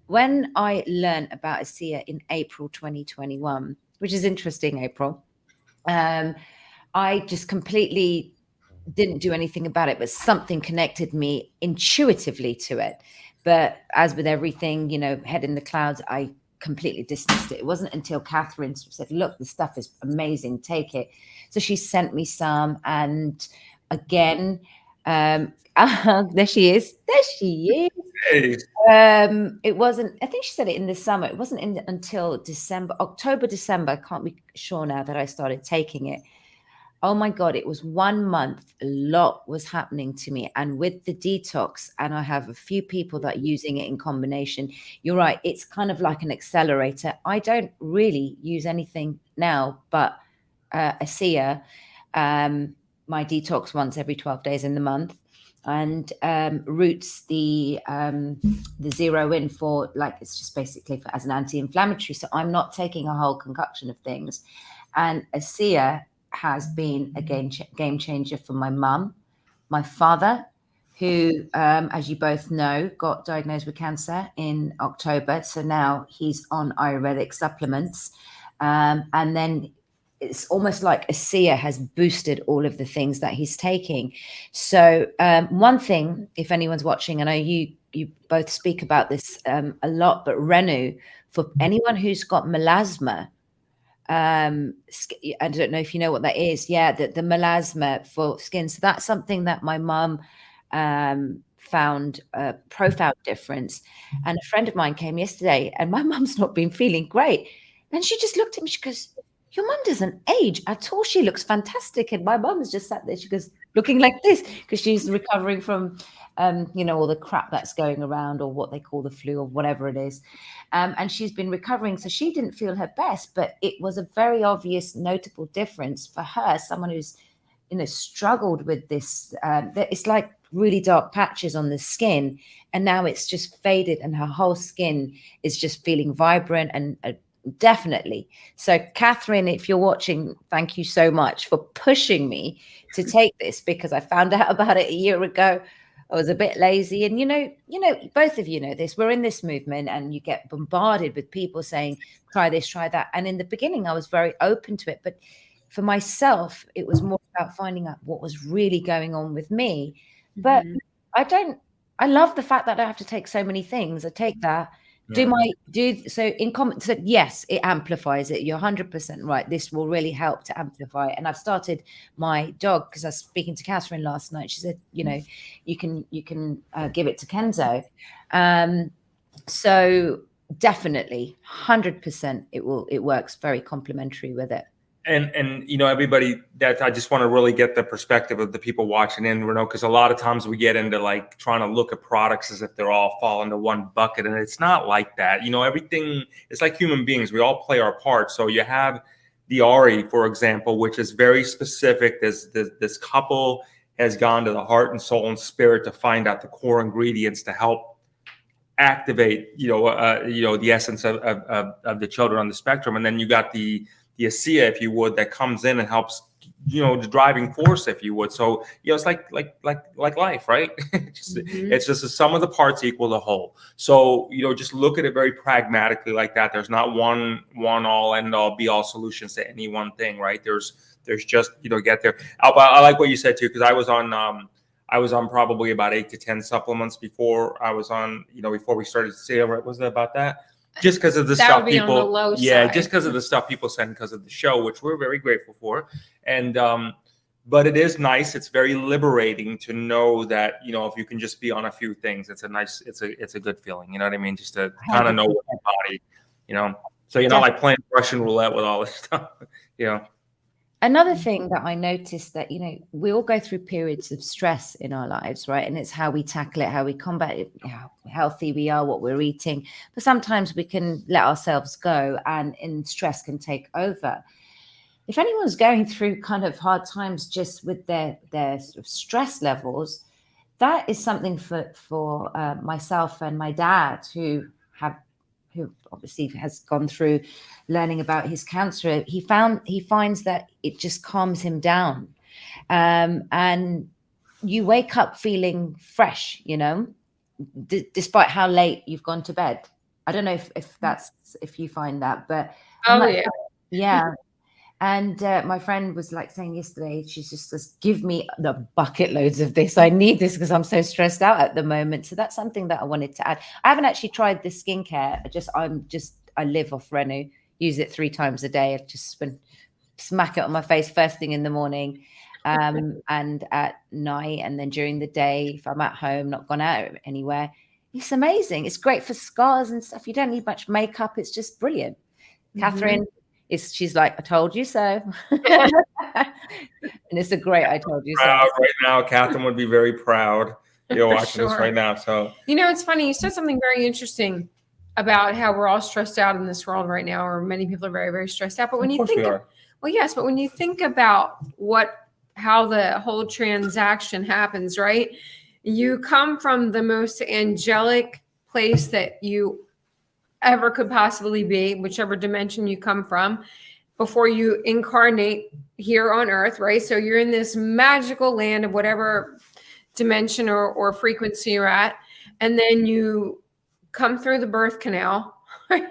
when I learned about ASEA in April 2021, which is interesting, April, I just completely didn't do anything about it, but something connected me intuitively to it. But as with everything, head in the clouds, I completely dismissed it. It wasn't until Catherine said, look, the stuff is amazing, take it. So she sent me some, and again, there she is. Hey. It wasn't, I think she said it in the summer. It wasn't until October, December, I can't be sure now, that I started taking it. Oh my God, it was 1 month. A lot was happening to me. And with the detox, and I have a few people that are using it in combination, you're right, it's kind of like an accelerator. I don't really use anything now but ASEA, my detox once every 12 days in the month, and Roots, the zero in for, like, it's just basically as an anti-inflammatory. So I'm not taking a whole concoction of things. And ASEA has been a game changer for my mum, my father, who, as you both know, got diagnosed with cancer in October. So now he's on Ayurvedic supplements. And then it's almost like ASEA has boosted all of the things that he's taking. So one thing, if anyone's watching, I know you both speak about this a lot, but Renu, for anyone who's got melasma, I don't know if you know what that is. Yeah, the melasma for skin. So that's something that my mum found a profound difference. And a friend of mine came yesterday, and my mum's not been feeling great. And she just looked at me, she goes, "Your mum doesn't age at all. She looks fantastic." And my mum's just sat there, she goes, looking like this, because she's recovering from, all the crap that's going around, or what they call the flu, or whatever it is. And she's been recovering. So she didn't feel her best, but it was a very obvious, notable difference for her, someone who's, struggled with this. It's like really dark patches on the skin. And now it's just faded, and her whole skin is just feeling vibrant and definitely. So Catherine, if you're watching, thank you so much for pushing me to take this, because I found out about it a year ago. I was a bit lazy, and both of you know this. We're in this movement, and you get bombarded with people saying, try this, try that. And in the beginning, I was very open to it, but for myself, it was more about finding out what was really going on with me. But I love the fact that I don't have to take so many things. I take that. So yes, it amplifies it. You're 100% right. This will really help to amplify it. And I've started my dog, because I was speaking to Catherine last night. She said, you can give it to Kenzo. So definitely 100% it works very complementary with it. And everybody, that I just want to really get the perspective of the people watching in, because a lot of times we get into like trying to look at products as if they're all fall into one bucket, and it's not like that. Everything is like human beings. We all play our part. So you have the Ari, for example, which is very specific. This couple has gone to the heart and soul and spirit to find out the core ingredients to help activate, the essence of the children on the spectrum. And then you got the ASEA, if you would, that comes in and helps, the driving force, if you would. So, it's like life, right? It's just the sum of the parts equal the whole. So, just look at it very pragmatically like that. There's not one all end all be all solutions to any one thing, right? There's just, get there. Alpa, I like what you said too, because I was on probably about 8 to 10 supplements before I was on, before we started SEA, right? Was it about that? Just because of the stuff people, just because of the stuff people send because of the show, which we're very grateful for. And but it is nice. It's very liberating to know that, if you can just be on a few things, it's a good feeling. You know what I mean? Just to kind of know what your body, so you're not like playing Russian roulette with all this stuff, Another thing that I noticed that, we all go through periods of stress in our lives, right? And it's how we tackle it, how we combat it, how healthy we are, what we're eating. But sometimes we can let ourselves go, and stress can take over. If anyone's going through kind of hard times just with their sort of stress levels, that is something for myself and my dad, who obviously has gone through learning about his cancer. He finds that it just calms him down. And you wake up feeling fresh, despite how late you've gone to bed. I don't know if you find that, but yeah. And my friend was like saying yesterday, she's just give me the bucket loads of this. I need this because I'm so stressed out at the moment. So that's something that I wanted to add. I haven't actually tried the skincare. I live off Renu, use it 3 times a day. I just smack it on my face first thing in the morning, and at night, and then during the day if I'm at home, not gone out anywhere. It's amazing. It's great for scars and stuff. You don't need much makeup. It's just brilliant. Catherine, she's like, I told you so. And it's a great I told you so. Right now, Catherine would be very proud. You're watching this right now. So it's funny. You said something very interesting about how we're all stressed out in this world right now, or many people are very, very stressed out. But when you think, well, yes, but when you think about how the whole transaction happens, right? You come from the most angelic place that you ever could possibly be, whichever dimension you come from, before you incarnate here on earth, right? So you're in this magical land of whatever dimension or frequency you're at. And then you come through the birth canal, right?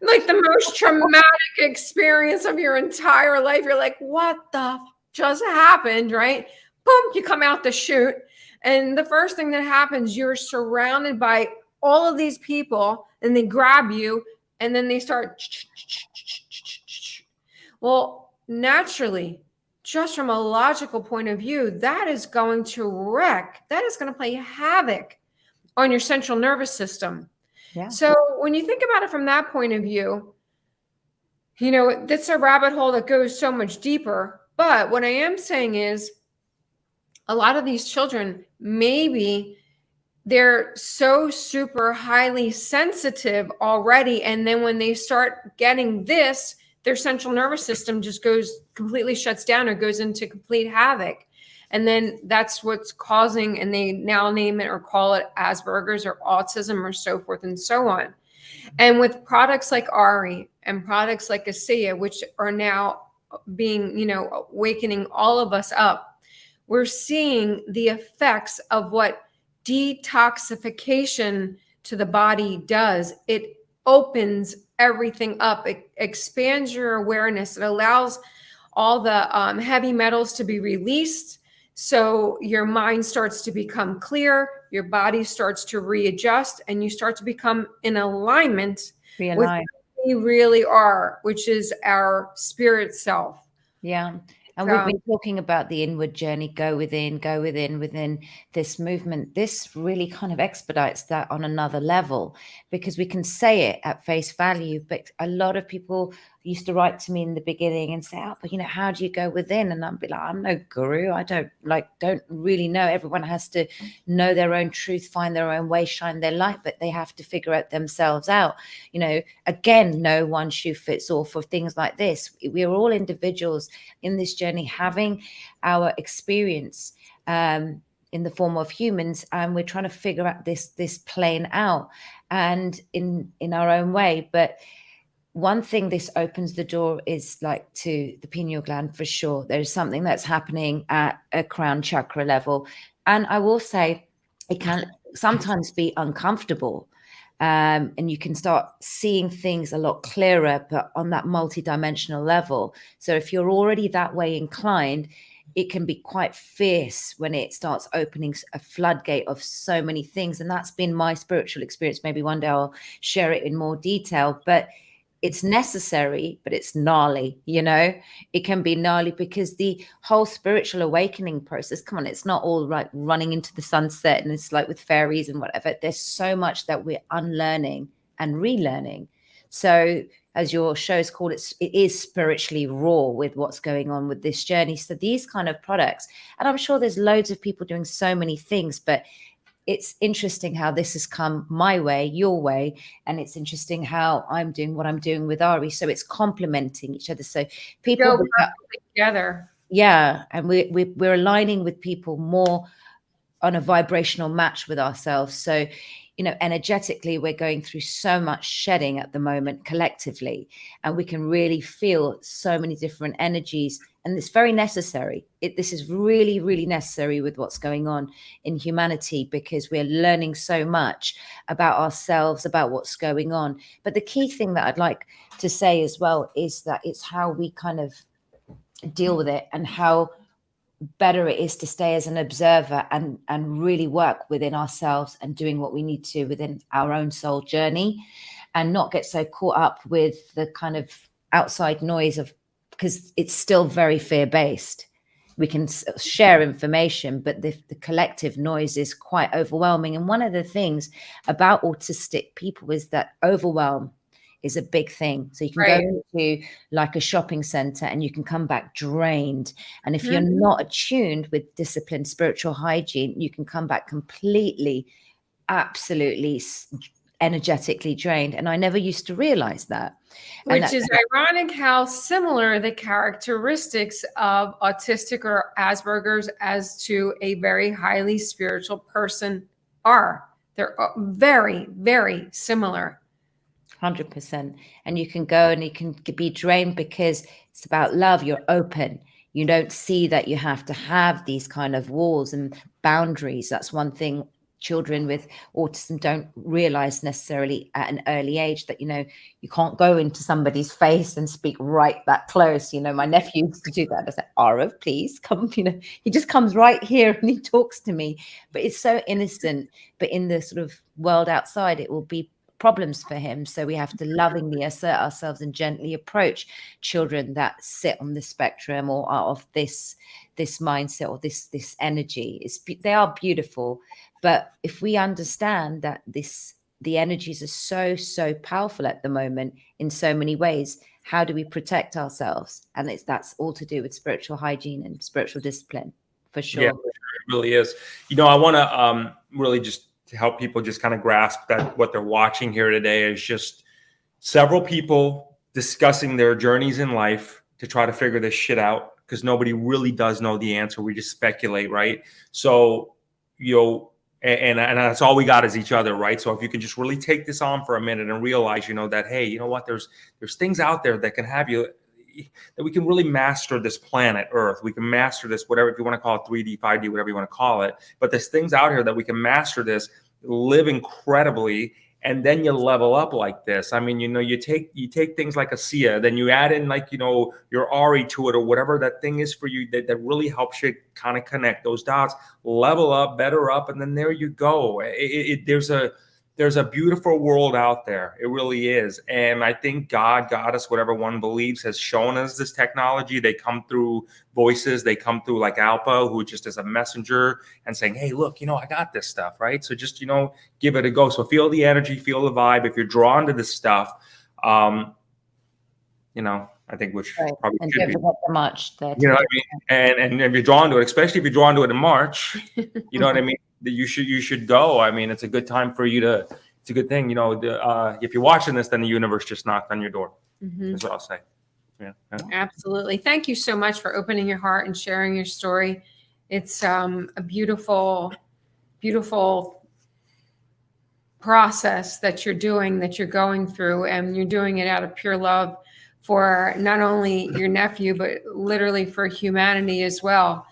Like the most traumatic experience of your entire life. You're like, what the just happened, right? Boom, you come out the chute. And the first thing that happens, you're surrounded by all of these people, and they grab you, and then they start. Well, naturally, just from a logical point of view, that is going to wreck, that is going to play havoc on your central nervous system. Yeah. So when you think about it from that point of view, you know, that's a rabbit hole that goes so much deeper. But what I am saying is a lot of these children, maybe they're so super highly sensitive already. And then when they start getting this, their central nervous system just completely shuts down or goes into complete havoc. And then that's what's causing, and they now name it or call it Asperger's or autism or so forth and so on. And with products like Ari and products like ASEA, which are now being, you know, awakening all of us up, we're seeing the effects of what detoxification to the body does. It opens everything up. It expands your awareness. It allows all the heavy metals to be released. So your mind starts to become clear, your body starts to readjust, and you start to become in alignment with Realign. who you really are, which is our spirit self. Yeah. And we've been talking about the inward journey, go within, within this movement. This really kind of expedites that on another level, because we can say it at face value. But a lot of people used to write to me in the beginning and say, oh, but you know, how do you go within? And I'd be like, I'm no guru. I don't really know. Everyone has to know their own truth, find their own way, shine their light, but they have to figure it themselves out. You know, again, no one shoe fits all for things like this. We're all individuals in this journey, having our experience in the form of humans, and we're trying to figure out this playing out and in our own way. But one thing this opens the door is like to the pineal gland for sure. There's something that's happening at a crown chakra level, and I will say it can sometimes be uncomfortable. And you can start seeing things a lot clearer, but on that multidimensional level. So if you're already that way inclined, it can be quite fierce when it starts opening a floodgate of so many things. And that's been my spiritual experience. Maybe one day I'll share it in more detail, but it's necessary, but it's gnarly, you know. It can be gnarly because the whole spiritual awakening process, come on, it's not all like running into the sunset and it's like with fairies and whatever. There's so much that we're unlearning and relearning. So as your show's called, it is spiritually raw with what's going on with this journey. So these kind of products, and I'm sure there's loads of people doing so many things, but it's interesting how this has come my way, your way, and it's interesting how I'm doing what I'm doing with Ari. So it's complementing each other. So people go together. Yeah, and we're aligning with people more on a vibrational match with ourselves. So, you know, energetically, we're going through so much shedding at the moment collectively, and we can really feel so many different energies. And it's very necessary. This is really, really necessary with what's going on in humanity, because we're learning so much about ourselves, about what's going on. But the key thing that I'd like to say as well is that it's how we kind of deal with it, and how better it is to stay as an observer and really work within ourselves and doing what we need to within our own soul journey, and not get so caught up with the kind of outside noise of, because it's still very fear-based. We can share information, but the collective noise is quite overwhelming. And one of the things about autistic people is that overwhelm is a big thing. So you can go into like a shopping center and you can come back drained. And if you're not attuned with disciplined spiritual hygiene, you can come back completely, absolutely energetically drained. And I never used to realize that. Which is ironic how similar the characteristics of autistic or Asperger's as to a very highly spiritual person are. They're very, very similar. 100%. And you can go and you can be drained because it's about love. You're open. You don't see that you have to have these kind of walls and boundaries. That's one thing children with autism don't realize necessarily at an early age, that, you know, you can't go into somebody's face and speak right that close. You know, my nephew used to do that. I said, Arav, please come, you know, he just comes right here and he talks to me, but it's so innocent. But in the sort of world outside, it will be problems for him. So we have to lovingly assert ourselves and gently approach children that sit on the spectrum or are of this mindset or this energy. They are beautiful, but if we understand that the energies are so powerful at the moment in so many ways, how do we protect ourselves? And that's all to do with spiritual hygiene and spiritual discipline, for sure. Yeah, it really is. You know, I want to really just to help people just kind of grasp that what they're watching here today is just several people discussing their journeys in life to try to figure this shit out, because nobody really does know the answer. We just speculate, right? So, you know, and that's all we got is each other, right? So if you can just really take this on for a minute and realize, you know, that, hey, you know what, there's things out there that can have you, that we can really master this planet Earth. We can master this, whatever, if you want to call it 3D, 5D, whatever you want to call it. But there's things out here that we can master this, live incredibly, and then you level up like this. I mean, you know, you take things like a Sia, then you add in, like, you know, your Ari to it, or whatever that thing is for you that really helps you kind of connect those dots, level up, better up, and then there you go. There's a beautiful world out there. It really is. And I think God, Goddess, whatever one believes, has shown us this technology. They come through voices. They come through like Alpa, who just is a messenger and saying, hey, look, you know, I got this stuff, right? So just, you know, give it a go. So feel the energy, feel the vibe. If you're drawn to this stuff, you know, I think which probably and should don't be. forget the March 30th. You know what I mean? And if you're drawn to it, especially if you're drawn to it in March, you know what I mean? You should go. I mean, it's a good time for you to. It's a good thing, you know. If you're watching this, then the universe just knocked on your door. That's what I'll say. Yeah. Absolutely. Thank you so much for opening your heart and sharing your story. It's a beautiful, beautiful process that you're doing, that you're going through, and you're doing it out of pure love for not only your nephew, but literally for humanity as well.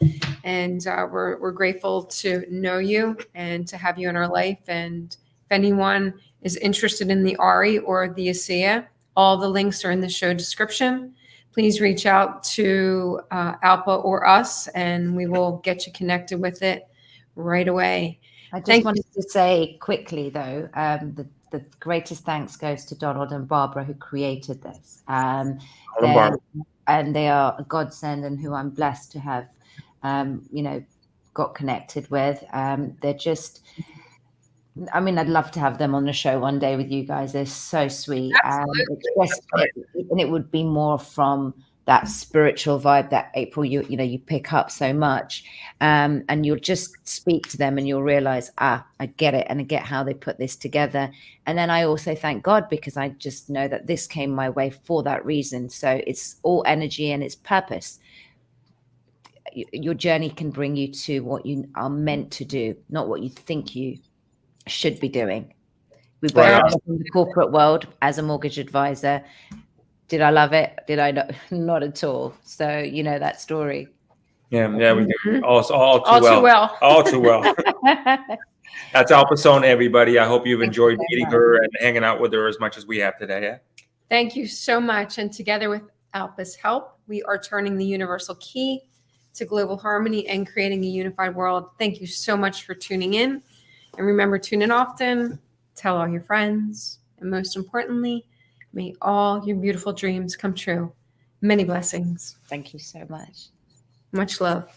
And we're grateful to know you and to have you in our life. And if anyone is interested in the Ari or the ASEA, all the links are in the show description. Please reach out to Alpa or us, and we will get you connected with it right away. I just wanted to say quickly, though, the greatest thanks goes to Donald and Barbara, who created this. And they are a godsend, and who I'm blessed to have, you know, got connected with. They're just, I mean, I'd love to have them on the show one day with you guys. They're so sweet. And it would be more from that spiritual vibe that April, you know, you pick up so much, and you'll just speak to them and you'll realize, I get it. And I get how they put this together. And then I also thank God, because I just know that this came my way for that reason. So it's all energy and it's purpose. Your journey can bring you to what you are meant to do, not what you think you should be doing. We both in the corporate world as a mortgage advisor. Did I love it? Did I not? Not at all. So you know that story. Yeah, we do. All too well. All too well. That's Alpa Soni, everybody. I hope you've enjoyed meeting her and hanging out with her as much as we have today. Yeah? Thank you so much. And together with Alpa's help, we are turning the universal key to global harmony and creating a unified world. Thank you so much for tuning in. And remember, tune in often, tell all your friends, and most importantly, may all your beautiful dreams come true. Many blessings. Thank you so much. Much love.